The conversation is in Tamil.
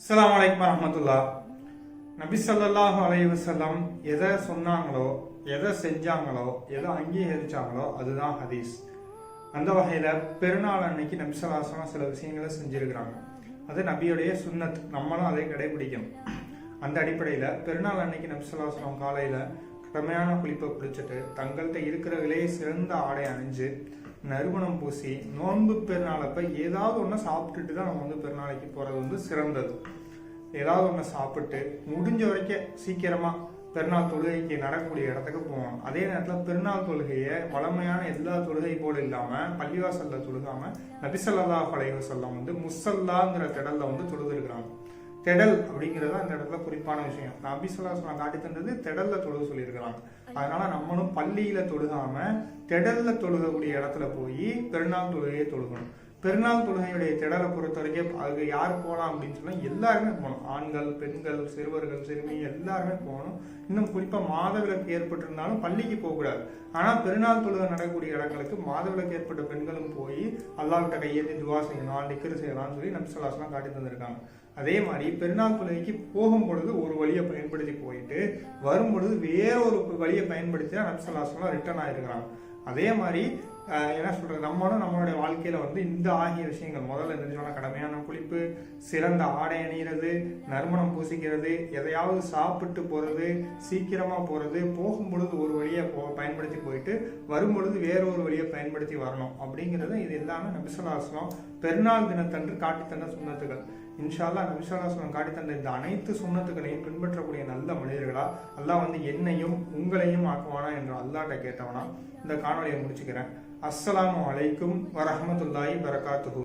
அஸ்ஸலாமு அலைக்கும் வரஹ்மத்துல்லாஹ். நபி ஸல்லல்லாஹு அலைஹி வஸல்லம் எதை சொன்னாங்களோ, எதை செஞ்சாங்களோ, எதை அங்கீகரிச்சாங்களோ அதுதான் ஹதீஸ். அந்த வகையில் பெருநாள் அன்னைக்கு நபி ஸல்லல்லாஹு அலைஹி வஸல்லம் சில விஷயங்களை செஞ்சிருக்கிறாங்க. அது நபியுடைய சுன்னத், நம்மளும் அதை கடைபிடிக்கணும். அந்த அடிப்படையில் பெருநாள் அன்னைக்கு நபி ஸல்லல்லாஹு அலைஹி வஸல்லம் காலையில் கடமையான குளிப்பை குளிச்சுட்டு தங்கள்கிட்ட இருக்கிறவங்களே சிறந்த ஆடை அணிஞ்சு நறுமணம் பூசி நோன்பு பெருநாளப்ப ஏதாவது ஒன்று சாப்பிட்டுட்டு தான் நம்ம பெருநாளைக்கு போகிறது சிறந்தது. ஏதாவது ஒன்று சாப்பிட்டு முடிஞ்ச வரைக்கும் சீக்கிரமாக பெருநாள் தொழுகைக்கு நடக்கக்கூடிய இடத்துக்கு போகணும். அதே நேரத்தில் பெருநாள் தொழுகையை வளமையான எல்லா தொழுகை போல இல்லாமல் பள்ளிவாசலில் தொழுகாமல் நபி ஸல்லல்லாஹு அலைஹி வஸல்லம் முஸல்லாங்கிற திடலில் தொழுதுருக்கிறாங்க. திடல் அப்படிங்கிறது அந்த இடத்துல குறிப்பான விஷயம். நபி ஸல்லல்லாஹு அலைஹி வஸல்லம் காட்டி தந்தது திடல்ல தொழுக சொல்லியிருக்கிறாங்க. அதனால நம்மளும் பள்ளியில தொழுகாம திடல்ல தொழுகக்கூடிய இடத்துல போய் பெருநாள் தொழுகையை தொழுகணும். பெருநாள் தொழுகையுடைய திடலை பொறுத்த வரைக்கும் அது யார் போகலாம் அப்படின்னு சொன்னா எல்லாருமே போகணும். ஆண்கள், பெண்கள், சிறுவர்கள், சிறுமி எல்லாருமே போகணும். இன்னும் குறிப்பா மாதவிலக்கு ஏற்பட்டிருந்தாலும் பள்ளிக்கு போகக்கூடாது. ஆனா பெருநாள் தொழுகை நடக்கக்கூடிய இடங்களுக்கு மாதவிலக்கு ஏற்பட்ட பெண்களும் போய் அல்லாஹ்கிட்ட கையேந்தி துவா செய்யலாம், நிக்கர் செய்யலாம்னு சொல்லி நபி ஸல்லல்லாஹு அலைஹி வஸல்லம் காட்டி தந்திருக்காங்க. அதே மாதிரி பெருநாள் தொழுகைக்கு போகும் பொழுது ஒரு வழியை பயன்படுத்தி போயிட்டு வரும் பொழுது வேற ஒரு வழியை பயன்படுத்தி தான் நபி ஸல்லல்லாஹு அலைஹி வஸல்லம் ரிட்டர்ன் ஆயிருக்கிறாங்க. அதே மாதிரி என்ன சொல்றது, நம்மளுடைய வாழ்க்கையில இந்த ஆகிய விஷயங்கள் முதல்ல தெரிஞ்சோன்னா கடமையான குளிப்பு, சிறந்த ஆடை அணிகிறது, நறுமணம் பூசிக்கிறது, எதையாவது சாப்பிட்டு போறது, சீக்கிரமா போறது, போகும் பொழுது ஒரு வழியை பயன்படுத்தி போயிட்டு வரும் பொழுது வேற ஒரு வழியை பயன்படுத்தி வரணும் அப்படிங்கிறது இது எல்லாமே நபி ஸல்லல்லாஹு அலைஹி வஸல்லம் பெருநாள் தினத்தன்று காட்டி தந்த சுன்னத்துகள். இன்ஷா அல்லாஹ் நபி ஸல்லல்லாஹு அலைஹி வஸல்லம் காட்டி தந்த இந்த அனைத்து சுன்னத்துகளையும் பின்பற்றக்கூடிய நல்ல மனிதர்களா அல்லாஹ் என்னையும் உங்களையும் ஆக்குவானா என்று அல்லாஹ்ட்ட கேட்டவனா இந்த காணொலியை முடிச்சுக்கிறேன். அஸ்ஸலாமு அலைக்கும் வரஹ்மத்துல்லாஹி வரகாத்துஹு.